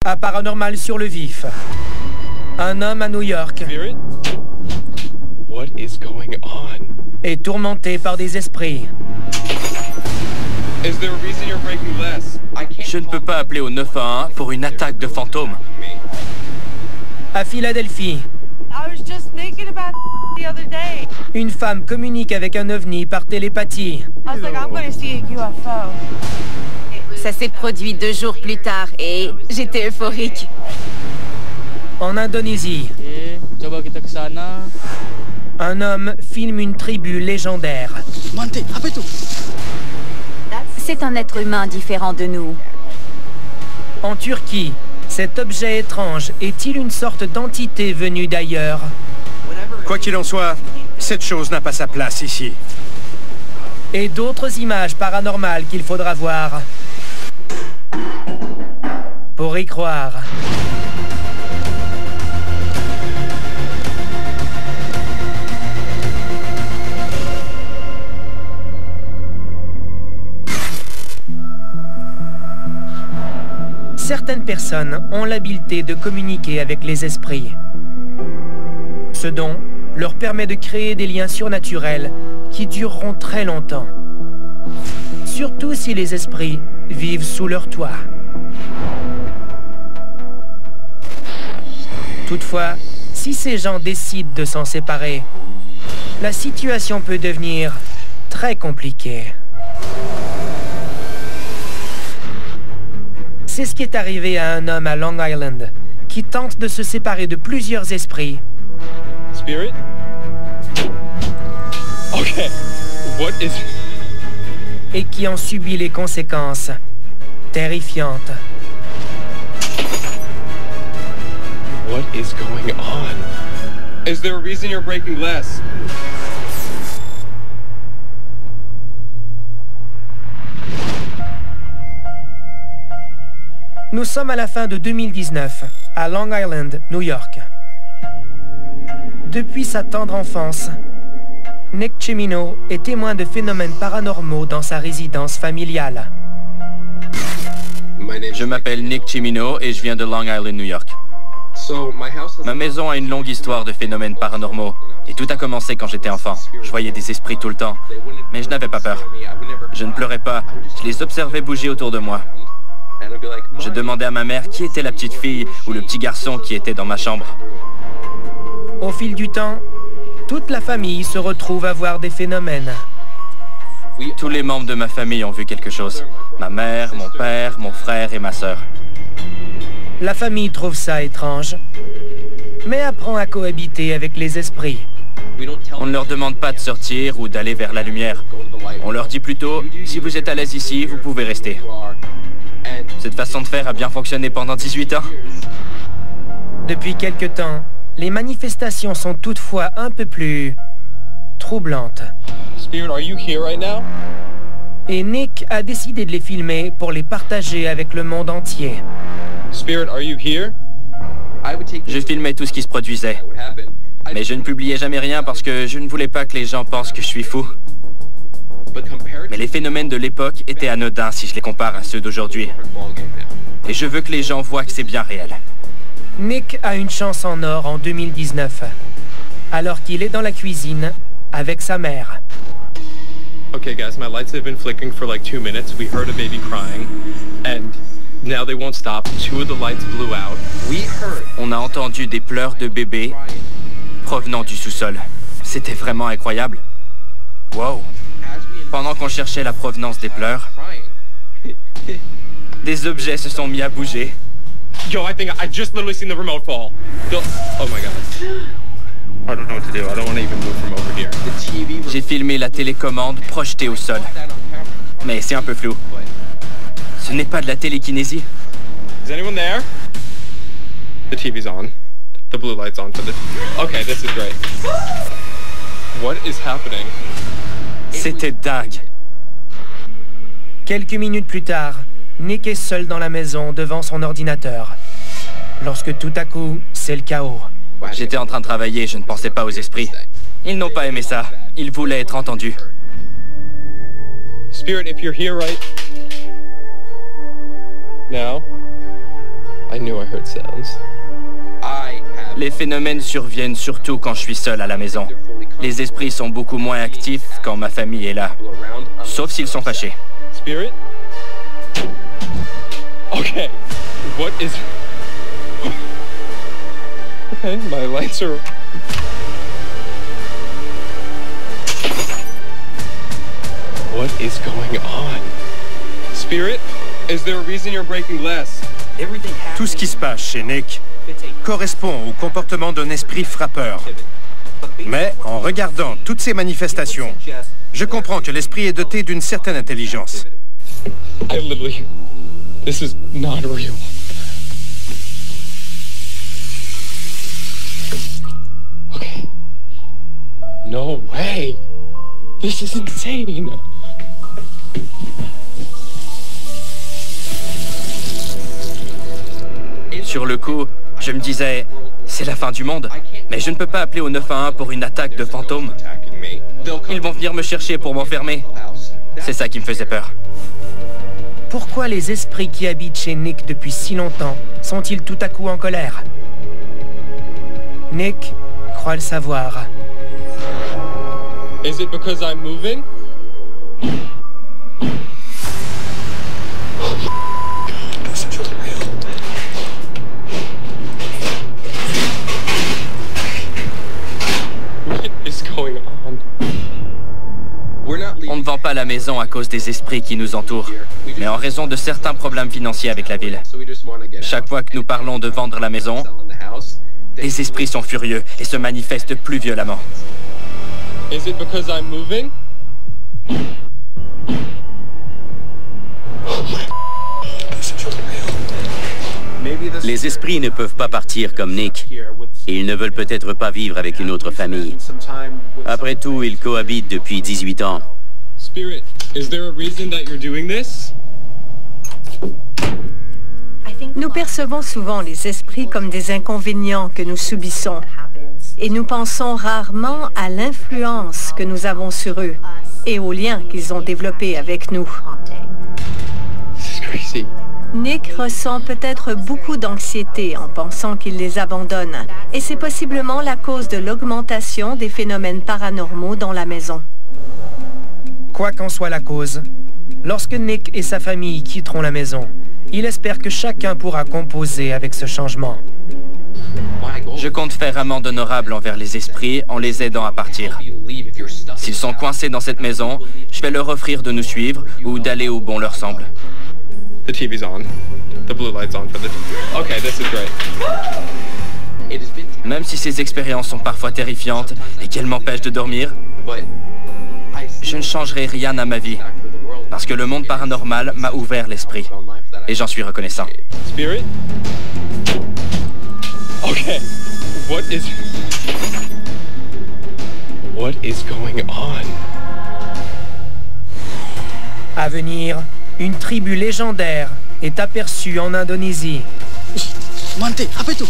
À Paranormal sur le vif. Un homme à New York What is going on? est tourmenté par des esprits. Is there a reason you're breaking less? Je ne peux pas appeler au 911 pour une attaque de fantômes. À Philadelphie, I was just thinking about the other day. une femme communique avec un ovni par télépathie. I was like, I'm gonna see a UFO. Ça s'est produit 2 jours plus tard et j'étais euphorique. En Indonésie, Coba kita ke sana. un homme filme une tribu légendaire. Mante, apa itu? C'est un être humain différent de nous. En Turquie, cet objet étrange est-il une sorte d'entité venue d'ailleurs? Quoi qu'il en soit, cette chose n'a pas sa place ici. Et d'autres images paranormales qu'il faudra voir pour y croire. Certaines personnes ont l'habileté de communiquer avec les esprits. Ce don leur permet de créer des liens surnaturels qui dureront très longtemps. Surtout si les esprits vivent sous leur toit. Toutefois, si ces gens décident de s'en séparer, la situation peut devenir très compliquée. C'est ce qui est arrivé à un homme à Long Island, qui tente de se séparer de plusieurs esprits. Spirit? Okay. What is... Et qui en subit les conséquences terrifiantes. What is going on? Is there a reason you're breaking less? Nous sommes à la fin de 2019, à Long Island, New York. Depuis sa tendre enfance, Nick Cimino est témoin de phénomènes paranormaux dans sa résidence familiale. Je m'appelle Nick Cimino et je viens de Long Island, New York. Ma maison a une longue histoire de phénomènes paranormaux. Et tout a commencé quand j'étais enfant. Je voyais des esprits tout le temps. Mais je n'avais pas peur. Je ne pleurais pas. Je les observais bouger autour de moi. Je demandais à ma mère qui était la petite fille ou le petit garçon qui était dans ma chambre. Au fil du temps, toute la famille se retrouve à voir des phénomènes. Tous les membres de ma famille ont vu quelque chose. Ma mère, mon père, mon frère et ma sœur. La famille trouve ça étrange, mais apprend à cohabiter avec les esprits. On ne leur demande pas de sortir ou d'aller vers la lumière. On leur dit plutôt, si vous êtes à l'aise ici, vous pouvez rester. Cette façon de faire a bien fonctionné pendant 18 ans. Depuis quelque temps, les manifestations sont toutefois un peu plus troublantes. Spirit, are you here right now? Et Nick a décidé de les filmer pour les partager avec le monde entier. Spirit, are you here? Je filmais tout ce qui se produisait. Mais je ne publiais jamais rien parce que je ne voulais pas que les gens pensent que je suis fou. Mais les phénomènes de l'époque étaient anodins si je les compare à ceux d'aujourd'hui. Et je veux que les gens voient que c'est bien réel. Nick a une chance en or en 2019, alors qu'il est dans la cuisine avec sa mère. Okay guys, my lights have been flickering for like 2 minutes. We heard a baby crying, and now they won't stop. 2 of the lights blew out. On a entendu des pleurs de bébés provenant du sous-sol. C'était vraiment incroyable. Wow. Pendant qu'on cherchait la provenance des pleurs, des objets se sont mis à bouger. Yo, I think I just literally seen the remote fall. Oh my god. I don't know what to do. I don't want to even move from over here. J'ai filmé la télécommande projetée au sol. Mais c'est un peu flou. Ce n'est pas de la télékinésie. Is anyone there? The TV's on. The blue light's on for the... Okay, this is great. What is happening? C'était dingue. Quelques minutes plus tard, Nick est seul dans la maison devant son ordinateur. Lorsque tout à coup, c'est le chaos. J'étais en train de travailler, je ne pensais pas aux esprits. Ils n'ont pas aimé ça. Ils voulaient être entendus. Spirit, if you're here right now, I knew I heard sounds. Les phénomènes surviennent surtout quand je suis seul à la maison. Les esprits sont beaucoup moins actifs quand ma famille est là. Sauf s'ils sont fâchés. Spirit? Okay, what is... Okay, my lights are... What is going on? Spirit, is there a reason you're breaking glass? Tout ce qui se passe chez Nick correspond au comportement d'un esprit frappeur. Mais en regardant toutes ces manifestations, je comprends que l'esprit est doté d'une certaine intelligence. I literally... This is not real. Okay. No way. This is insane. Sur le coup, je me disais, c'est la fin du monde. Mais je ne peux pas appeler au 911 pour une attaque de fantômes. Ils vont venir me chercher pour m'enfermer. C'est ça qui me faisait peur. Pourquoi les esprits qui habitent chez Nick depuis si longtemps sont-ils tout à coup en colère? Nick croit le savoir. Is it because I'm moving? What is going on? On ne vend pas la maison à cause des esprits qui nous entourent, mais en raison de certains problèmes financiers avec la ville. Chaque fois que nous parlons de vendre la maison, les esprits sont furieux et se manifestent plus violemment. Is it because I'm moving? Les esprits ne peuvent pas partir comme Nick. Ils ne veulent peut-être pas vivre avec une autre famille. Après tout, ils cohabitent depuis 18 ans. Spirit, is there a reason that you're doing this? Nous percevons souvent les esprits comme des inconvénients que nous subissons et nous pensons rarement à l'influence que nous avons sur eux et aux liens qu'ils ont développés avec nous. This is crazy. Nick ressent peut-être beaucoup d'anxiété en pensant qu'il les abandonne et c'est possiblement la cause de l'augmentation des phénomènes paranormaux dans la maison. Quoi qu'en soit la cause, lorsque Nick et sa famille quitteront la maison, il espère que chacun pourra composer avec ce changement. Je compte faire amende honorable envers les esprits en les aidant à partir. S'ils sont coincés dans cette maison, je vais leur offrir de nous suivre ou d'aller où bon leur semble. The TV's on. The blue light's on for the... Okay, this is great. Même si ces expériences sont parfois terrifiantes et qu'elles m'empêchent de dormir, je ne changerai rien à ma vie, parce que le monde paranormal m'a ouvert l'esprit, et j'en suis reconnaissant. Spirit? Okay, what is going on? À venir, une tribu légendaire est aperçue en Indonésie. Monte, rapidement.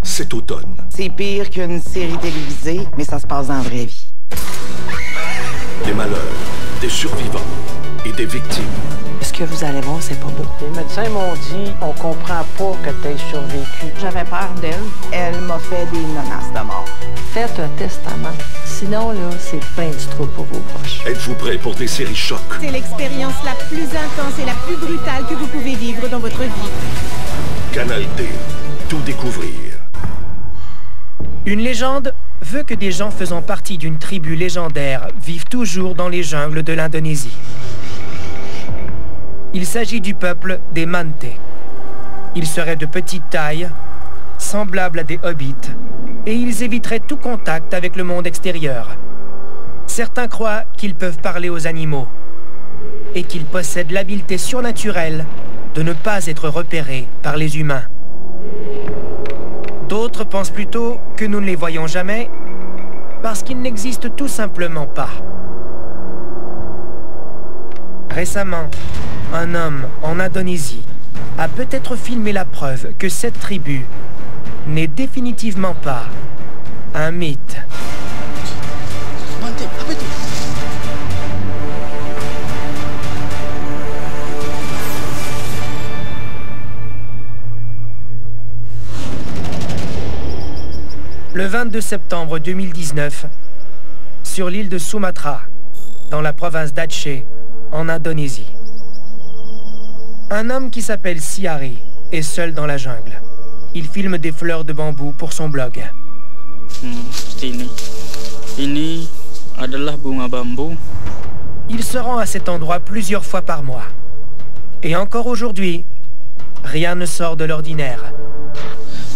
Cet automne. C'est pire qu'une série télévisée, mais ça se passe dans la vraie vie. Des malheurs, des survivants et des victimes. Ce que vous allez voir, c'est pas beau. Les médecins m'ont dit, on comprend pas que t'aies survécu. J'avais peur d'elle. Elle m'a fait des menaces de mort. Faites un testament. Sinon, là, c'est plein de trous pour vos proches. Êtes-vous prêts pour des séries chocs? C'est l'expérience la plus intense et la plus brutale que vous pouvez vivre dans votre vie. Canal D. Tout découvrir. Une légende veut que des gens faisant partie d'une tribu légendaire vivent toujours dans les jungles de l'Indonésie. Il s'agit du peuple des Mante. Ils seraient de petite taille, semblables à des hobbits, et ils éviteraient tout contact avec le monde extérieur. Certains croient qu'ils peuvent parler aux animaux, et qu'ils possèdent l'habileté surnaturelle de ne pas être repérés par les humains. D'autres pensent plutôt que nous ne les voyons jamais, parce qu'ils n'existent tout simplement pas. Récemment, un homme en Indonésie a peut-être filmé la preuve que cette tribu n'est définitivement pas un mythe. Monte, rapidement. Le 22 septembre 2019, sur l'île de Sumatra, dans la province d'Aceh, en Indonésie. Un homme qui s'appelle Siari est seul dans la jungle. Il filme des fleurs de bambou pour son blog. Ini adalah bunga bambu. Il se rend à cet endroit plusieurs fois par mois. Et encore aujourd'hui, rien ne sort de l'ordinaire.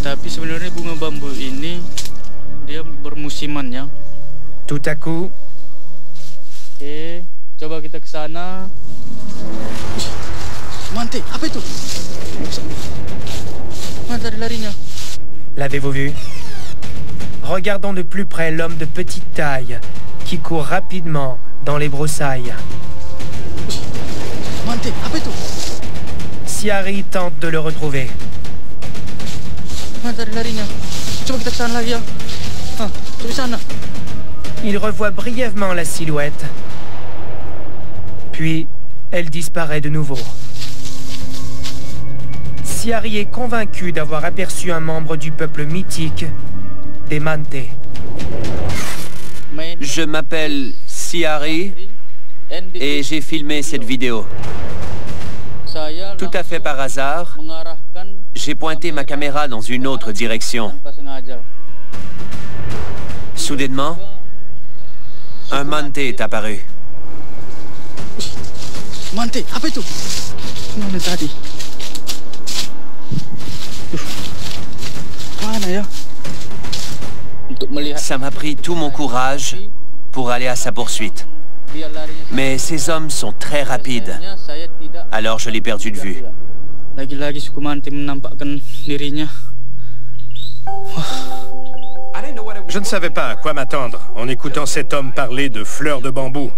Tapi sebenarnya bunga bambu ini dia bermusiman ya. Tout à coup, coba kita ke sana. Mante, apa itu? Mana larinya? L'avez-vous vu? Regardons de plus près l'homme de petite taille qui court rapidement dans les broussailles. Mante, apa itu? Siari tente de le retrouver. Mana larinya? Coba kita ke sana lagi ya. Coba sana. Il revoit brièvement la silhouette, puis elle disparaît de nouveau. Siari est convaincu d'avoir aperçu un membre du peuple mythique des Mante. Je m'appelle Siari et j'ai filmé cette vidéo. Tout à fait par hasard, j'ai pointé ma caméra dans une autre direction. Soudainement, un Mante est apparu. Mante, apa itu? Mana tadi? Mana ya? Ça m'a pris tout mon courage pour aller à sa poursuite. Mais ces hommes sont très rapides. Alors je l'ai perdu de vue. Lagi-lagi suku Mante menampakkan dirinya. Je ne savais pas à quoi m'attendre en écoutant cet homme parler de fleurs de bambou.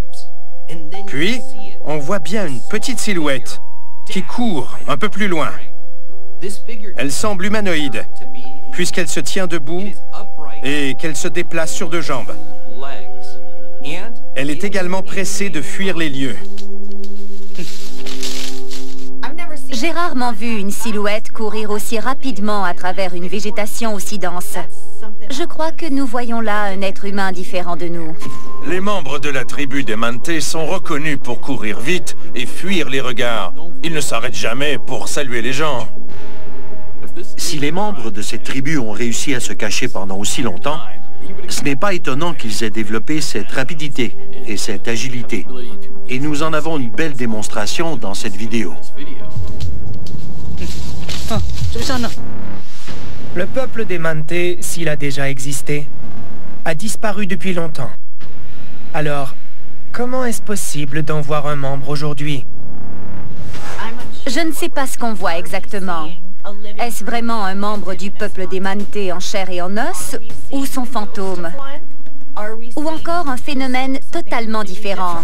Puis, on voit bien une petite silhouette qui court un peu plus loin. Elle semble humanoïde, puisqu'elle se tient debout et qu'elle se déplace sur deux jambes. Elle est également pressée de fuir les lieux. J'ai rarement vu une silhouette courir aussi rapidement à travers une végétation aussi dense. Je crois que nous voyons là un être humain différent de nous. Les membres de la tribu des Mante sont reconnus pour courir vite et fuir les regards. Ils ne s'arrêtent jamais pour saluer les gens. Si les membres de cette tribu ont réussi à se cacher pendant aussi longtemps, ce n'est pas étonnant qu'ils aient développé cette rapidité et cette agilité. Et nous en avons une belle démonstration dans cette vidéo. Le peuple des Mante, s'il a déjà existé, a disparu depuis longtemps. Alors, comment est-ce possible d'en voir un membre aujourd'hui? Je ne sais pas ce qu'on voit exactement. Est-ce vraiment un membre du peuple des Mante en chair et en os, ou son fantôme? Ou encore un phénomène totalement différent?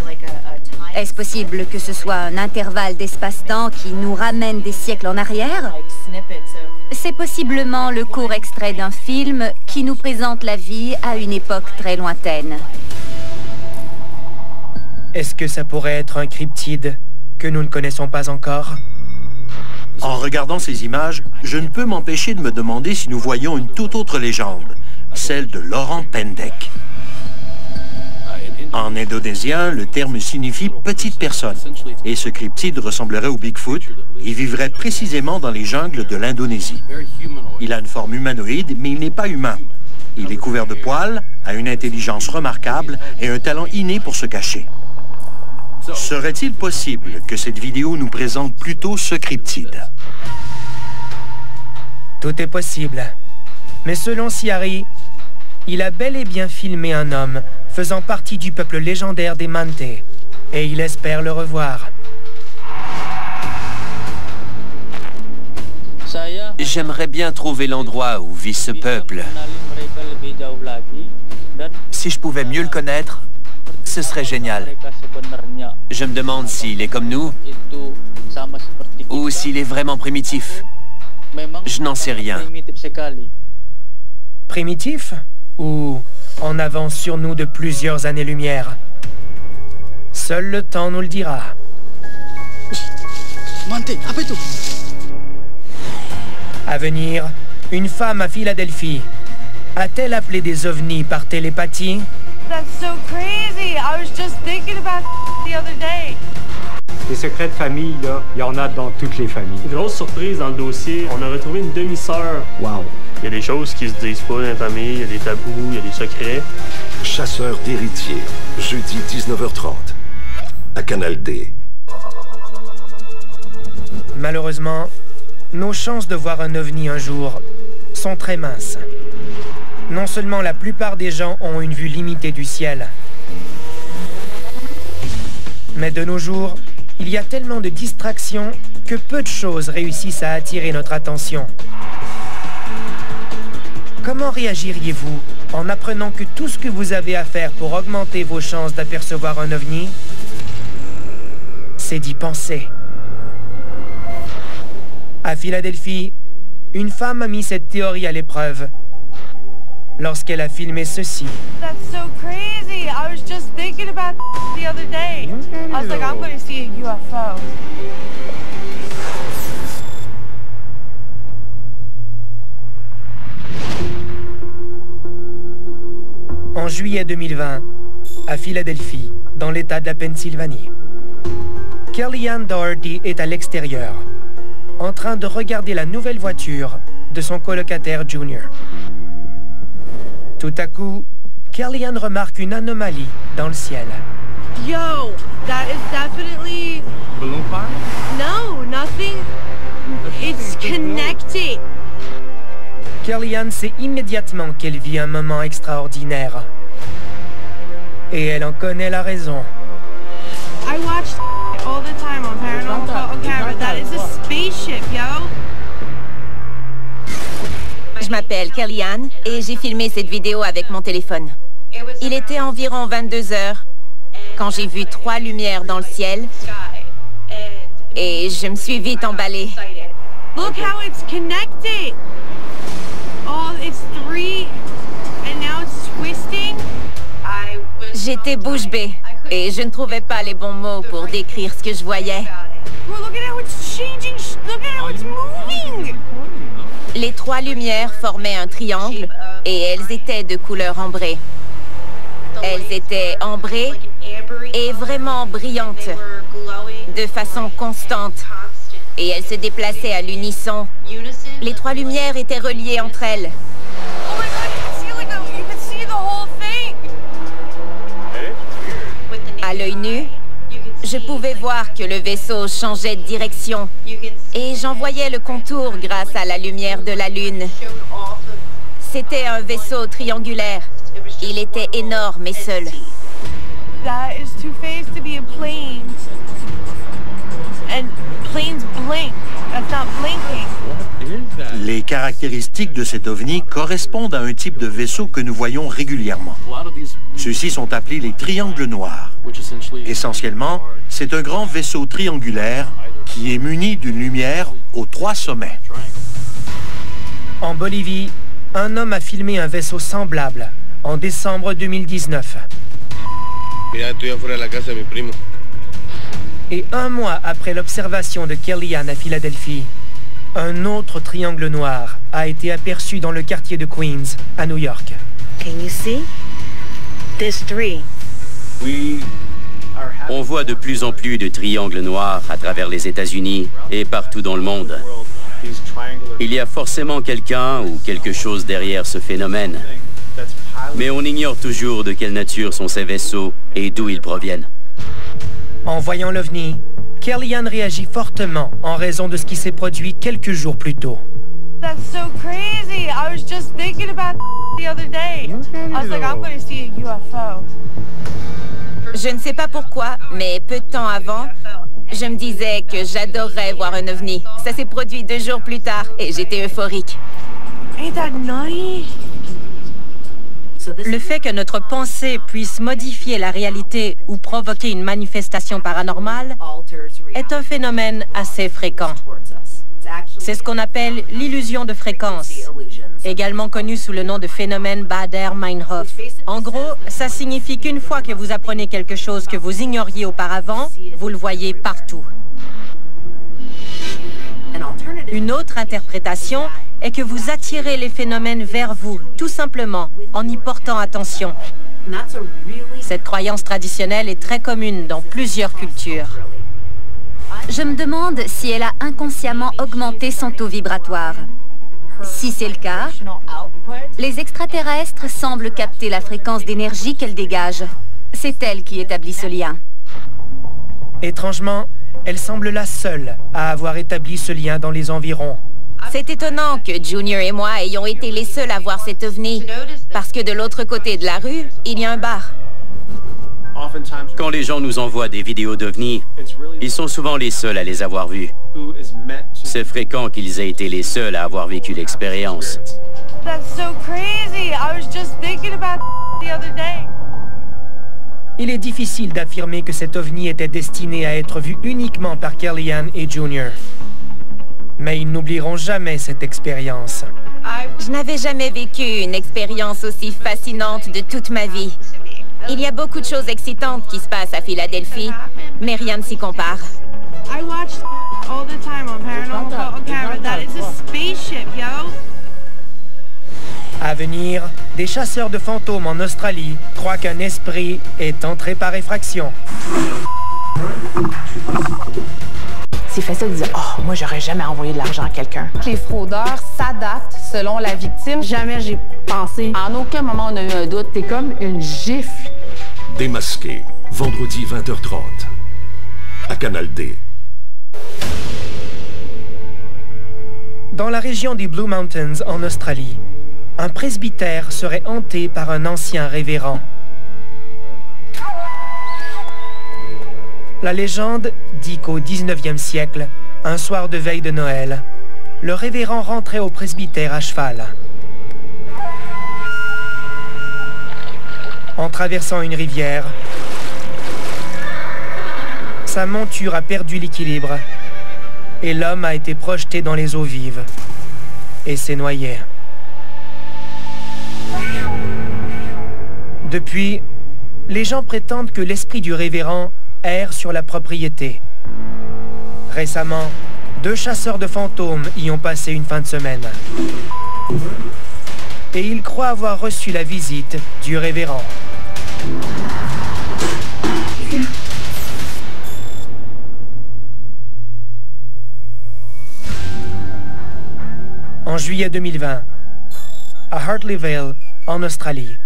Est-ce possible que ce soit un intervalle d'espace-temps qui nous ramène des siècles en arrière? C'est possiblement le court extrait d'un film qui nous présente la vie à une époque très lointaine. Est-ce que ça pourrait être un cryptide que nous ne connaissons pas encore? En regardant ces images, je ne peux m'empêcher de me demander si nous voyons une toute autre légende, celle de Laurent Pendek. En indonésien, le terme signifie « petite personne » et ce cryptide ressemblerait au Bigfoot. Il vivrait précisément dans les jungles de l'Indonésie. Il a une forme humanoïde, mais il n'est pas humain. Il est couvert de poils, a une intelligence remarquable et un talent inné pour se cacher. Serait-il possible que cette vidéo nous présente plutôt ce cryptide? Tout est possible. Mais selon Siari, il a bel et bien filmé un homme faisant partie du peuple légendaire des Mante, et il espère le revoir. J'aimerais bien trouver l'endroit où vit ce peuple. Si je pouvais mieux le connaître, ce serait génial. Je me demande s'il est comme nous, ou s'il est vraiment primitif. Je n'en sais rien. Primitif? Ou en avance sur nous de plusieurs années-lumière? Seul le temps nous le dira. Mante, apa itu? À venir, une femme à Philadelphie A-t-elle appelé des ovnis par télépathie? That's so crazy. I was just thinking about the other day. Des secrets de famille, là, il y en a dans toutes les familles. Grosse surprise dans le dossier, on a retrouvé une demi-sœur. Wow. Il y a des choses qui se disent pas dans la famille, il y a des tabous, il y a des secrets. Chasseur d'héritiers, jeudi 19h30, à Canal D. Malheureusement, nos chances de voir un ovni un jour sont très minces. Non seulement la plupart des gens ont une vue limitée du ciel, mais de nos jours, il y a tellement de distractions que peu de choses réussissent à attirer notre attention. Comment réagiriez-vous en apprenant que tout ce que vous avez à faire pour augmenter vos chances d'apercevoir un ovni, c'est d'y penser? À Philadelphie, une femme a mis cette théorie à l'épreuve lorsqu'elle a filmé ceci. That's so crazy. I was just thinking about the other day. I was like, I'm going to see a UFO. En juillet 2020, à Philadelphie, dans l'État de la Pennsylvanie, Kellyanne Doherty est à l'extérieur, en train de regarder la nouvelle voiture de son colocataire Junior. Tout à coup, Kellyanne remarque une anomalie dans le ciel. Yo, that is definitely... Balloon fire? No, nothing. It's connected. Kellyanne sait immédiatement qu'elle vit un moment extraordinaire. Et elle en connaît la raison. I watched all the time on Paranormal Caught on Camera. That is a spaceship, yo. Je m'appelle Kellyanne et j'ai filmé cette vidéo avec mon téléphone. Il était environ 22 heures quand j'ai vu 3 lumières dans le ciel et je me suis vite emballée. Look how it's connected. Oh, it's 3 and now it's twisting. J'étais bouche bée et je ne trouvais pas les bons mots pour décrire ce que je voyais. Bro, look at how it's changing. Look at how it's moving. Les 3 lumières formaient un triangle et elles étaient de couleur ambrée. Elles étaient ambrées et vraiment brillantes, de façon constante. Et elles se déplaçaient à l'unisson. Les 3 lumières étaient reliées entre elles. Oh my God, you can see the whole thing. À l'œil nu, je pouvais voir que le vaisseau changeait de direction et j'en voyais le contour grâce à la lumière de la Lune. C'était un vaisseau triangulaire. Il était énorme et seul. That is too fast to be a plane. And planes blink. That's not blinking. Les caractéristiques de cet ovni correspondent à un type de vaisseau que nous voyons régulièrement. Ceux-ci sont appelés les triangles noirs. Essentiellement, c'est un grand vaisseau triangulaire qui est muni d'une lumière aux 3 sommets. En Bolivie, un homme a filmé un vaisseau semblable en décembre 2019. Et 1 mois après l'observation de Kellyanne à Philadelphie, un autre triangle noir a été aperçu dans le quartier de Queens, à New York. Can you see? There's 3. On voit de plus en plus de triangles noirs à travers les États-Unis et partout dans le monde. Il y a forcément quelqu'un ou quelque chose derrière ce phénomène. Mais on ignore toujours de quelle nature sont ces vaisseaux et d'où ils proviennent. En voyant l'OVNI, Kellyanne réagit fortement en raison de ce qui s'est produit quelques jours plus tôt. That's so crazy. I was just thinking about the other day. I was like, I'm going to see a UFO. Je ne sais pas pourquoi, mais peu de temps avant, je me disais que j'adorerais voir un ovni. Ça s'est produit 2 jours plus tard et j'étais euphorique. Ain't that nutty? Le fait que notre pensée puisse modifier la réalité ou provoquer une manifestation paranormale est un phénomène assez fréquent. C'est ce qu'on appelle l'illusion de fréquence, également connu sous le nom de phénomène Baader-Meinhof. En gros, ça signifie qu'une fois que vous apprenez quelque chose que vous ignoriez auparavant, vous le voyez partout. Une autre interprétation est que vous attirez les phénomènes vers vous, tout simplement, en y portant attention. Cette croyance traditionnelle est très commune dans plusieurs cultures. Je me demande si elle a inconsciemment augmenté son taux vibratoire. Si c'est le cas, les extraterrestres semblent capter la fréquence d'énergie qu'elle dégage. C'est elle qui établit ce lien. Étrangement, elle semble la seule à avoir établi ce lien dans les environs. C'est étonnant que Junior et moi ayons été les seuls à voir cet ovni, parce que de l'autre côté de la rue, il y a un bar. Quand les gens nous envoient des vidéos d'ovnis, ils sont souvent les seuls à les avoir vus. C'est fréquent qu'ils aient été les seuls à avoir vécu l'expérience. Il est difficile d'affirmer que cet ovni était destiné à être vu uniquement par Kellyanne et Junior. Mais ils n'oublieront jamais cette expérience. Je n'avais jamais vécu une expérience aussi fascinante de toute ma vie. Il y a beaucoup de choses excitantes qui se passent à Philadelphie, mais rien ne s'y compare. I watch all the time on Paranormal Camera. That is a spaceship, yo. À venir, des chasseurs de fantômes en Australie croient qu'un esprit est entré par effraction. C'est facile de dire « Oh, moi, j'aurais jamais envoyé de l'argent à quelqu'un. » Les fraudeurs s'adaptent selon la victime. Jamais j'ai pensé. En aucun moment on a eu un doute. C'est comme une gifle. Démasqué, vendredi 20h30, à Canal D. Dans la région des Blue Mountains, en Australie, un presbytère serait hanté par un ancien révérend. La légende dit qu'au 19e siècle, un soir de veille de Noël, le révérend rentrait au presbytère à cheval. En traversant une rivière, sa monture a perdu l'équilibre et l'homme a été projeté dans les eaux vives et s'est noyé. Depuis, les gens prétendent que l'esprit du révérend erre sur la propriété. Récemment, 2 chasseurs de fantômes y ont passé une fin de semaine. Et ils croient avoir reçu la visite du révérend. En juillet 2020, à Hartley Vale, en Australie,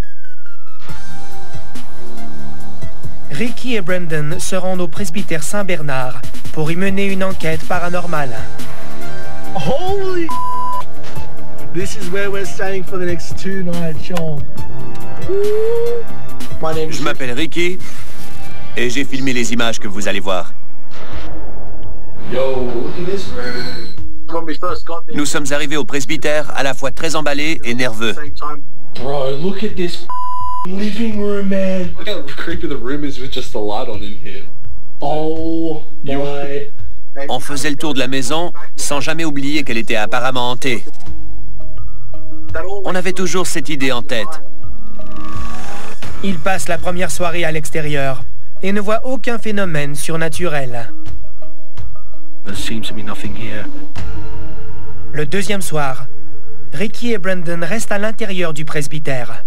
Ricky et Brendan se rendent au presbytère Saint-Bernard pour y mener une enquête paranormale. Holy! This is where we're staying for the next 2 nights, Sean. Je m'appelle Ricky et j'ai filmé les images que vous allez voir. Nous sommes arrivés au presbytère à la fois très emballés et nerveux. Bro, look at this living room, man. Look how creepy the room is with just the light on in here. Oh my. On faisait le tour de la maison sans jamais oublier qu'elle était apparemment hantée. On avait toujours cette idée en tête. Ils passent la première soirée à l'extérieur et ne voient aucun phénomène surnaturel. There seems to be nothing here. Le deuxième soir, Ricky et Brendan restent à l'intérieur du presbytère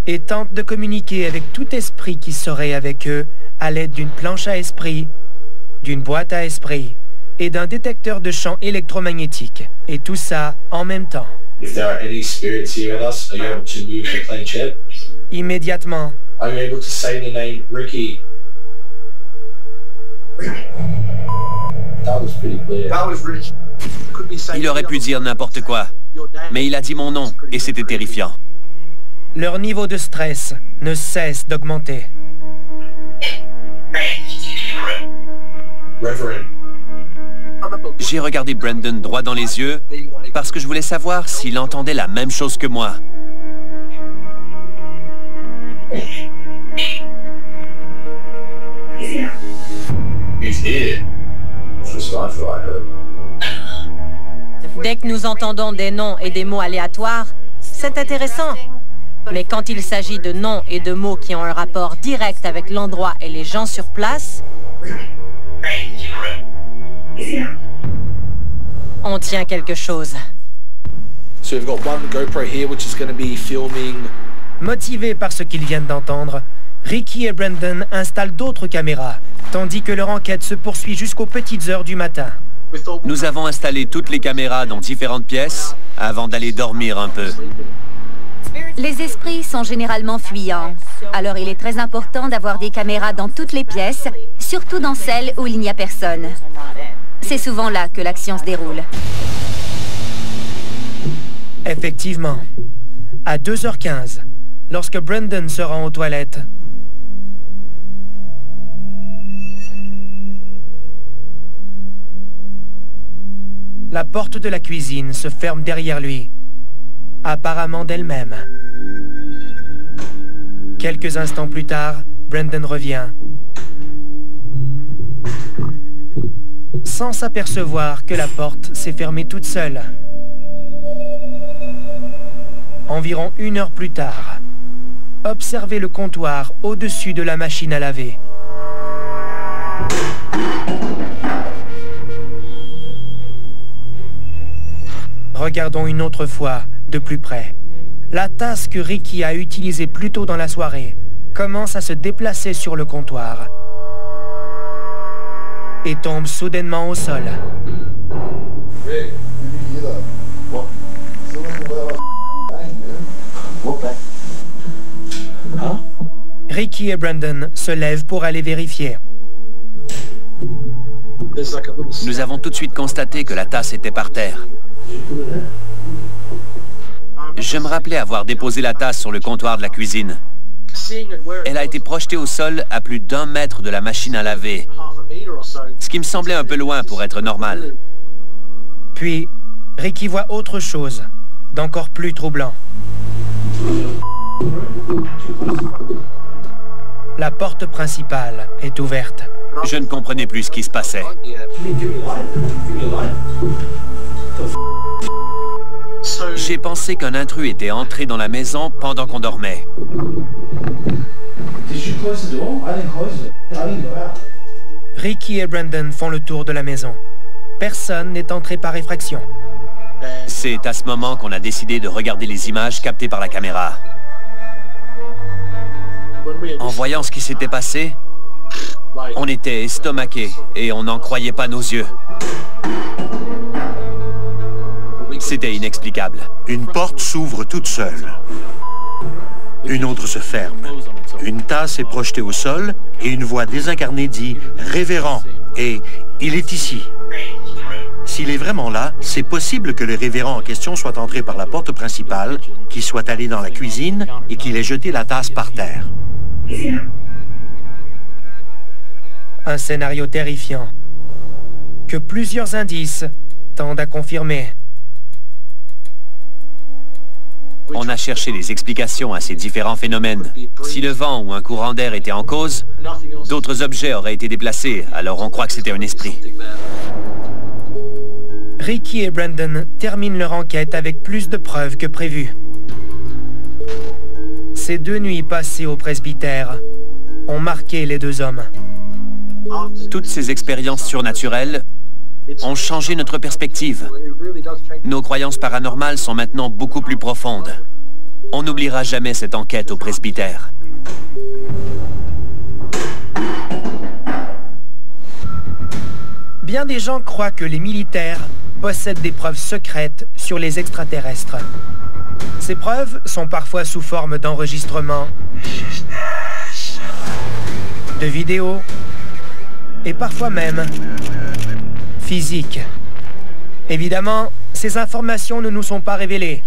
et tentent de communiquer avec tout esprit qui serait avec eux à l'aide d'une planche à esprit, d'une boîte à esprit et d'un détecteur de champs électromagnétiques. Et tout ça en même temps. If there are any spirits here with us, are you able to move the plane chip? Immédiatement, Are you able to say the name Ricky? That was pretty clear. That was Ricky. Il aurait pu dire n'importe quoi, mais il a dit mon nom et c'était terrifiant. leur niveau de stress ne cesse d'augmenter. J'ai regardé Brendan droit dans les yeux parce que je voulais savoir s'il entendait la même chose que moi. Dès que nous entendons des noms et des mots aléatoires, c'est intéressant. Mais quand il s'agit de noms et de mots qui ont un rapport direct avec l'endroit et les gens sur place... On tient quelque chose. So we've got one GoPro here which is going to be filming. Motivés par ce qu'ils viennent d'entendre, Ricky et Brandon installent d'autres caméras, tandis que leur enquête se poursuit jusqu'aux petites heures du matin. Nous avons installé toutes les caméras dans différentes pièces avant d'aller dormir un peu. Les esprits sont généralement fuyants, alors il est très important d'avoir des caméras dans toutes les pièces, surtout dans celles où il n'y a personne. C'est souvent là que l'action se déroule. Effectivement. À 2h15, lorsque Brandon se rend aux toilettes, la porte de la cuisine se ferme derrière lui, apparemment d'elle-même. Quelques instants plus tard, Brandon revient, sans s'apercevoir que la porte s'est fermée toute seule. Environ 1 heure plus tard, observez le comptoir au-dessus de la machine à laver. Regardons une autre fois, de plus près. La tasse que Ricky a utilisée plus tôt dans la soirée commence à se déplacer sur le comptoir et tombe soudainement au sol. Ricky et Brandon se lèvent pour aller vérifier. Nous avons tout de suite constaté que la tasse était par terre. Je me rappelais avoir déposé la tasse sur le comptoir de la cuisine. Elle a été projetée au sol à plus d'1 mètre de la machine à laver, ce qui me semblait un peu loin pour être normal. Puis, Ricky voit autre chose, d'encore plus troublant. La porte principale est ouverte. Je ne comprenais plus ce qui se passait. J'ai pensé qu'un intrus était entré dans la maison pendant qu'on dormait. Ricky et Brandon font le tour de la maison. Personne n'est entré par effraction. C'est à ce moment qu'on a décidé de regarder les images captées par la caméra. En voyant ce qui s'était passé, on était estomaqués et on n'en croyait pas nos yeux. C'était inexplicable. Une porte s'ouvre toute seule. Une autre se ferme. Une tasse est projetée au sol et une voix désincarnée dit « Révérend » et « Il est ici ». S'il est vraiment là, c'est possible que le révérend en question soit entré par la porte principale, qu'il soit allé dans la cuisine et qu'il ait jeté la tasse par terre. Un scénario terrifiant, que plusieurs indices tendent à confirmer. On a cherché des explications à ces différents phénomènes. Si le vent ou un courant d'air était en cause, d'autres objets auraient été déplacés, alors on croit que c'était un esprit. Ricky et Brandon terminent leur enquête avec plus de preuves que prévu. Ces 2 nuits passées au presbytère ont marqué les 2 hommes. Toutes ces expériences surnaturelles ont changé notre perspective. Nos croyances paranormales sont maintenant beaucoup plus profondes. On n'oubliera jamais cette enquête au presbytère. Bien des gens croient que les militaires possèdent des preuves secrètes sur les extraterrestres. Ces preuves sont parfois sous forme d'enregistrements, de vidéos et parfois même physiques. Évidemment, ces informations ne nous sont pas révélées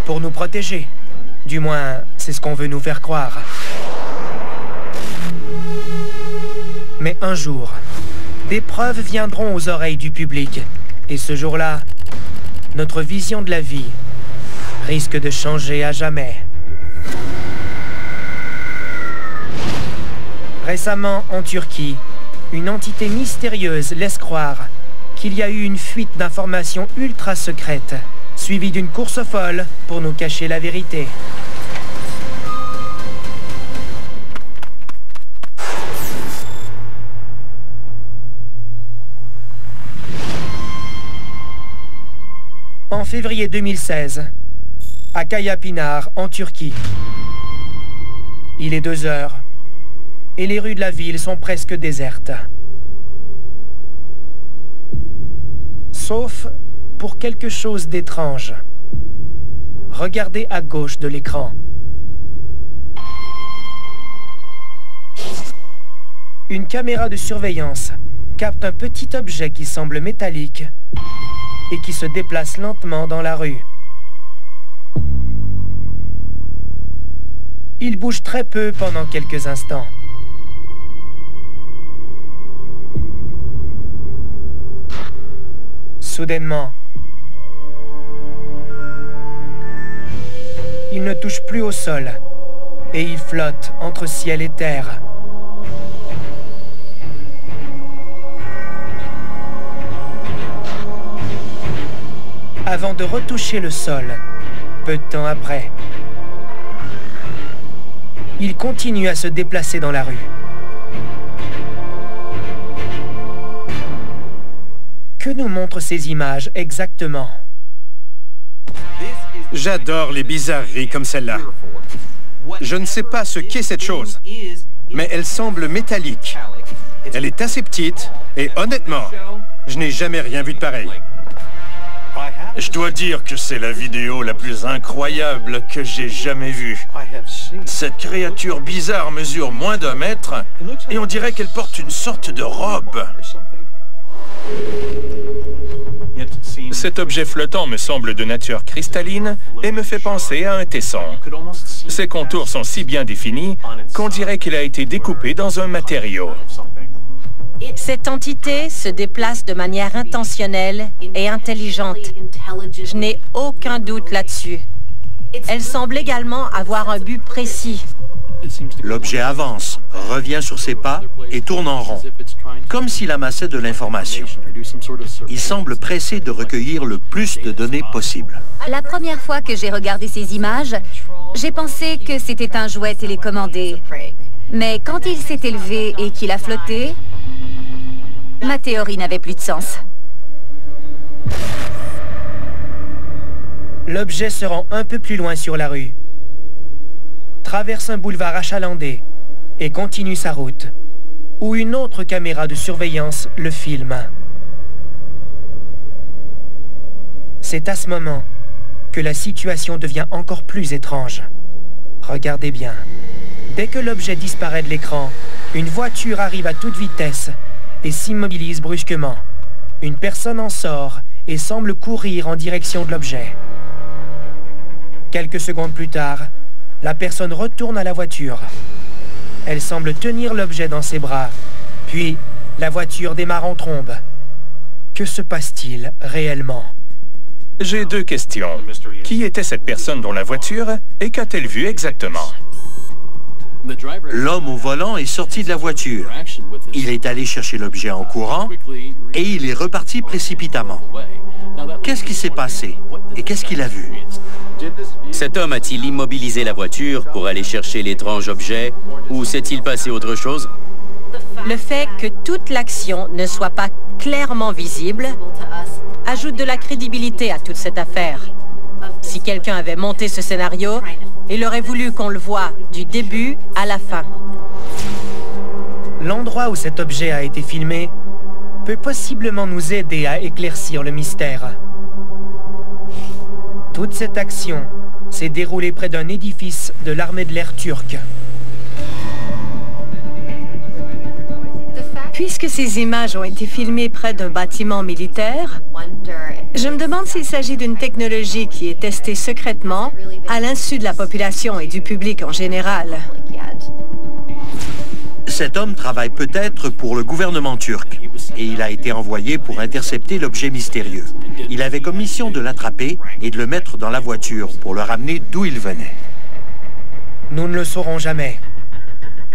pour nous protéger. Du moins, c'est ce qu'on veut nous faire croire. Mais un jour, des preuves viendront aux oreilles du public. Et ce jour-là, notre vision de la vie risque de changer à jamais. Récemment, en Turquie, une entité mystérieuse laisse croire qu'il y a eu une fuite d'informations ultra secrètes, suivie d'une course folle pour nous cacher la vérité. février 2016, à Kayapinar, en Turquie. Il est 2 heures et les rues de la ville sont presque désertes. Sauf pour quelque chose d'étrange. Regardez à gauche de l'écran. Une caméra de surveillance capte un petit objet qui semble métallique et qui se déplace lentement dans la rue. Il bouge très peu pendant quelques instants. Soudainement, il ne touche plus au sol et il flotte entre ciel et terre. Avant de retoucher le sol, peu de temps après. Il continue à se déplacer dans la rue. Que nous montrent ces images exactement? J'adore les bizarreries comme celle-là. Je ne sais pas ce qu'est cette chose, mais elle semble métallique. Elle est assez petite et honnêtement, je n'ai jamais rien vu de pareil. Je dois dire que c'est la vidéo la plus incroyable que j'ai jamais vue. Cette créature bizarre mesure moins d'1 mètre et on dirait qu'elle porte une sorte de robe. Cet objet flottant me semble de nature cristalline et me fait penser à un tesson. Ses contours sont si bien définis qu'on dirait qu'il a été découpé dans un matériau. Cette entité se déplace de manière intentionnelle et intelligente. Je n'ai aucun doute là-dessus. Elle semble également avoir un but précis. L'objet avance, revient sur ses pas et tourne en rond, comme s'il amassait de l'information. Il semble pressé de recueillir le plus de données possible. La première fois que j'ai regardé ces images, j'ai pensé que c'était un jouet télécommandé. Mais quand il s'est élevé et qu'il a flotté, ma théorie n'avait plus de sens. L'objet se rend un peu plus loin sur la rue, traverse un boulevard achalandé et continue sa route, où une autre caméra de surveillance le filme. C'est à ce moment que la situation devient encore plus étrange. Regardez bien. Dès que l'objet disparaît de l'écran, une voiture arrive à toute vitesse et s'immobilise brusquement. Une personne en sort et semble courir en direction de l'objet. Quelques secondes plus tard, la personne retourne à la voiture. Elle semble tenir l'objet dans ses bras, puis la voiture démarre en trombe. Que se passe-t-il réellement? J'ai 2 questions. Qui était cette personne dans la voiture et qu'a-t-elle vu exactement? L'homme au volant est sorti de la voiture. Il est allé chercher l'objet en courant et il est reparti précipitamment. Qu'est-ce qui s'est passé et qu'est-ce qu'il a vu? Cet homme a-t-il immobilisé la voiture pour aller chercher l'étrange objet ou s'est-il passé autre chose? Le fait que toute l'action ne soit pas clairement visible ajoute de la crédibilité à toute cette affaire. Si quelqu'un avait monté ce scénario, il aurait voulu qu'on le voie du début à la fin. L'endroit où cet objet a été filmé peut possiblement nous aider à éclaircir le mystère. Toute cette action s'est déroulée près d'un édifice de l'armée de l'air turque. Puisque ces images ont été filmées près d'un bâtiment militaire, je me demande s'il s'agit d'une technologie qui est testée secrètement à l'insu de la population et du public en général. Cet homme travaille peut-être pour le gouvernement turc et il a été envoyé pour intercepter l'objet mystérieux. Il avait comme mission de l'attraper et de le mettre dans la voiture pour le ramener d'où il venait. Nous ne le saurons jamais,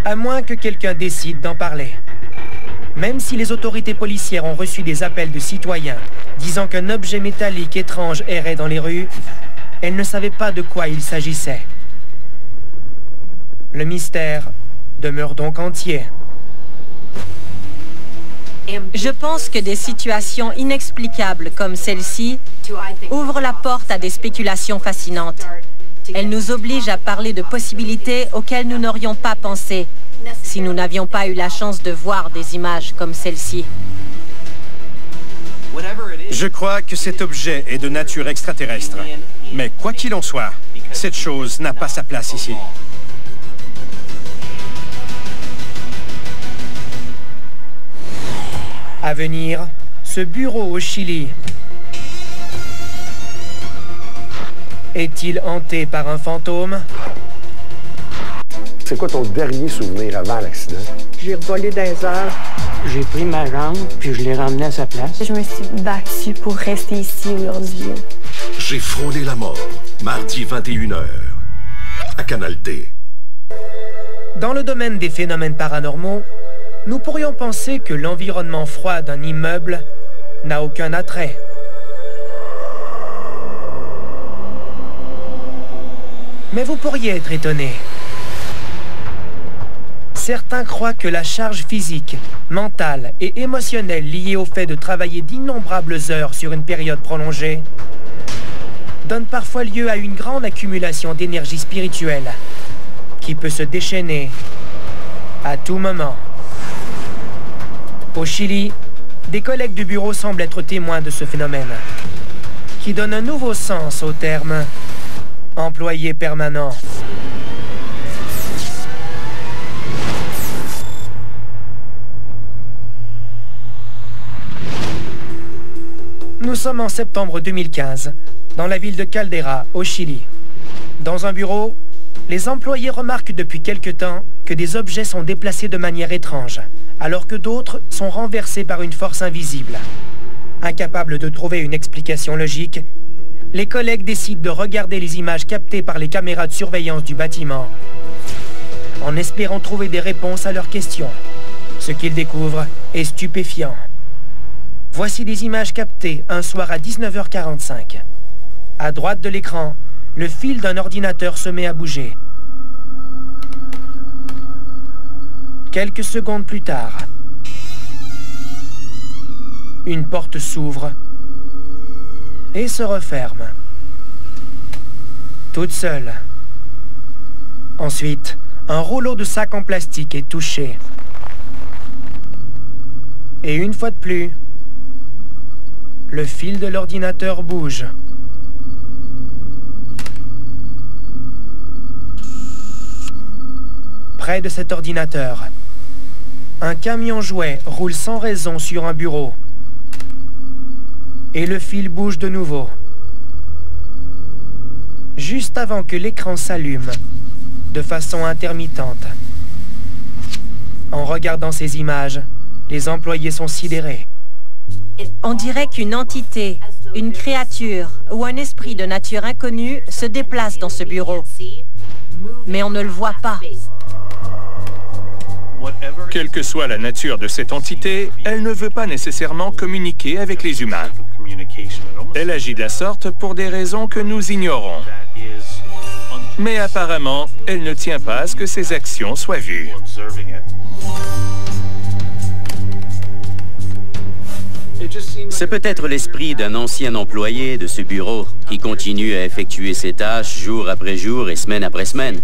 à moins que quelqu'un décide d'en parler. Même si les autorités policières ont reçu des appels de citoyens disant qu'un objet métallique étrange errait dans les rues, elles ne savaient pas de quoi il s'agissait. Le mystère demeure donc entier. Je pense que des situations inexplicables comme celle-ci ouvre la porte à des spéculations fascinantes. Elle nous oblige à parler de possibilités auxquelles nous n'aurions pas pensé si nous n'avions pas eu la chance de voir des images comme celle-ci. Je crois que cet objet est de nature extraterrestre. Mais quoi qu'il en soit, cette chose n'a pas sa place ici. À venir, ce bureau au Chili est-il hanté par un fantôme? C'est quoi ton dernier souvenir avant l'accident? J'ai volé dans les heures. J'ai pris ma jambe, puis je l'ai ramenée à sa place. Je me suis battue pour rester ici aujourd'hui. J'ai frôlé la mort, mardi 21h, à Canal D. Dans le domaine des phénomènes paranormaux, nous pourrions penser que l'environnement froid d'un immeuble n'a aucun attrait. Mais vous pourriez être étonné. Certains croient que la charge physique, mentale et émotionnelle liée au fait de travailler d'innombrables heures sur une période prolongée donne parfois lieu à une grande accumulation d'énergie spirituelle qui peut se déchaîner à tout moment. Au Chili, des collègues du bureau semblent être témoins de ce phénomène, qui donne un nouveau sens au terme « employé permanent ». Nous sommes en septembre 2015, dans la ville de Caldera, au Chili. Dans un bureau, les employés remarquent depuis quelque temps que des objets sont déplacés de manière étrange, alors que d'autres sont renversés par une force invisible. Incapables de trouver une explication logique, les collègues décident de regarder les images captées par les caméras de surveillance du bâtiment, en espérant trouver des réponses à leurs questions. Ce qu'ils découvrent est stupéfiant. Voici des images captées un soir à 19h45. À droite de l'écran, le fil d'un ordinateur se met à bouger. Quelques secondes plus tard, une porte s'ouvre et se referme, toute seule. Ensuite, un rouleau de sac en plastique est touché. Et une fois de plus, le fil de l'ordinateur bouge. Près de cet ordinateur, un camion jouet roule sans raison sur un bureau. Et le fil bouge de nouveau. Juste avant que l'écran s'allume, de façon intermittente. En regardant ces images, les employés sont sidérés. On dirait qu'une entité, une créature ou un esprit de nature inconnue se déplace dans ce bureau. Mais on ne le voit pas. Quelle que soit la nature de cette entité, elle ne veut pas nécessairement communiquer avec les humains. Elle agit de la sorte pour des raisons que nous ignorons. Mais apparemment, elle ne tient pas à ce que ses actions soient vues. C'est peut-être l'esprit d'un ancien employé de ce bureau qui continue à effectuer ses tâches jour après jour et semaine après semaine.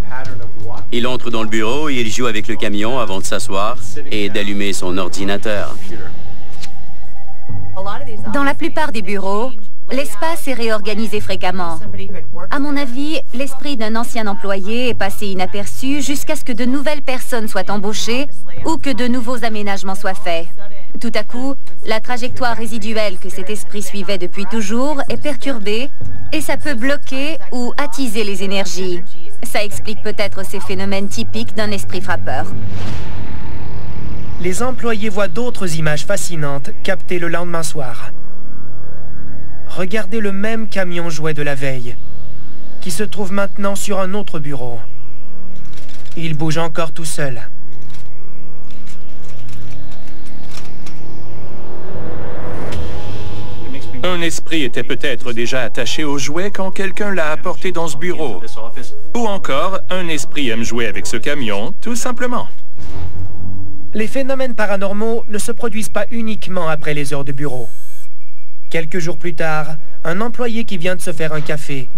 Il entre dans le bureau et il joue avec le camion avant de s'asseoir et d'allumer son ordinateur. Dans la plupart des bureaux, l'espace est réorganisé fréquemment. À mon avis, l'esprit d'un ancien employé est passé inaperçu jusqu'à ce que de nouvelles personnes soient embauchées ou que de nouveaux aménagements soient faits. Tout à coup, la trajectoire résiduelle que cet esprit suivait depuis toujours est perturbée et ça peut bloquer ou attiser les énergies. Ça explique peut-être ces phénomènes typiques d'un esprit frappeur. Les employés voient d'autres images fascinantes captées le lendemain soir. Regardez le même camion jouet de la veille, qui se trouve maintenant sur un autre bureau. Il bouge encore tout seul. Un esprit était peut-être déjà attaché au jouet quand quelqu'un l'a apporté dans ce bureau. Ou encore, un esprit aime jouer avec ce camion, tout simplement. Les phénomènes paranormaux ne se produisent pas uniquement après les heures de bureau. Quelques jours plus tard, un employé qui vient de se faire un café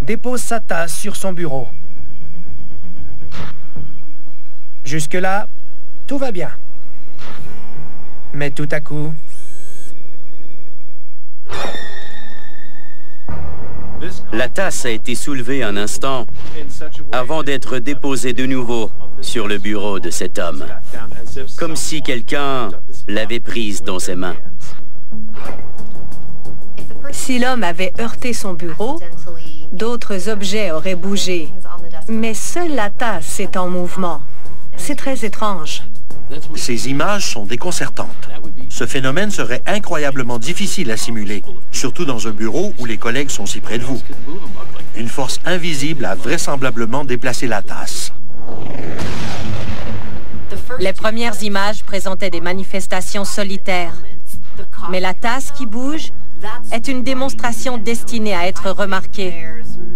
dépose sa tasse sur son bureau. Jusque-là, tout va bien. Mais tout à coup... La tasse a été soulevée un instant avant d'être déposée de nouveau sur le bureau de cet homme, comme si quelqu'un l'avait prise dans ses mains. Si l'homme avait heurté son bureau, d'autres objets auraient bougé. Mais seule la tasse est en mouvement. C'est très étrange. Ces images sont déconcertantes. Ce phénomène serait incroyablement difficile à simuler, surtout dans un bureau où les collègues sont si près de vous. Une force invisible a vraisemblablement déplacé la tasse. Les premières images présentaient des manifestations solitaires. Mais la tasse qui bouge est une démonstration destinée à être remarquée.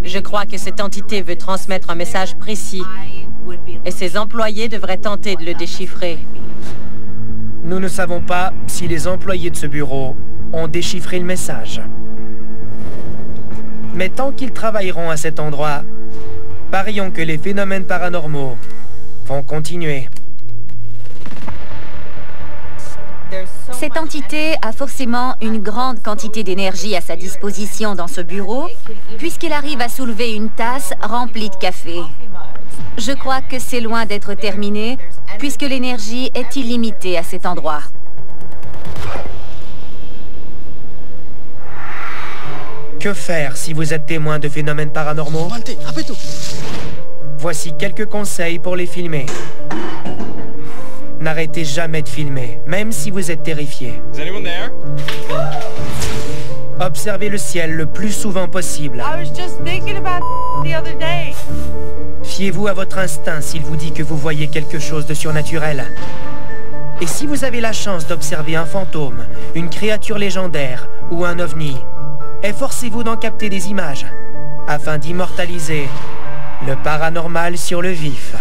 Je crois que cette entité veut transmettre un message précis. Et ses employés devraient tenter de le déchiffrer. Nous ne savons pas si les employés de ce bureau ont déchiffré le message. Mais tant qu'ils travailleront à cet endroit, parions que les phénomènes paranormaux vont continuer. Cette entité a forcément une grande quantité d'énergie à sa disposition dans ce bureau, puisqu'elle arrive à soulever une tasse remplie de café. Je crois que c'est loin d'être terminé, puisque l'énergie est illimitée à cet endroit. Que faire si vous êtes témoin de phénomènes paranormaux? Voici quelques conseils pour les filmer. N'arrêtez jamais de filmer, même si vous êtes terrifié. Is anyone there? Observez le ciel le plus souvent possible. I was just thinking about the other day. Fiez-vous à votre instinct s'il vous dit que vous voyez quelque chose de surnaturel. Et si vous avez la chance d'observer un fantôme, une créature légendaire ou un ovni, efforcez-vous d'en capter des images afin d'immortaliser le paranormal sur le vif.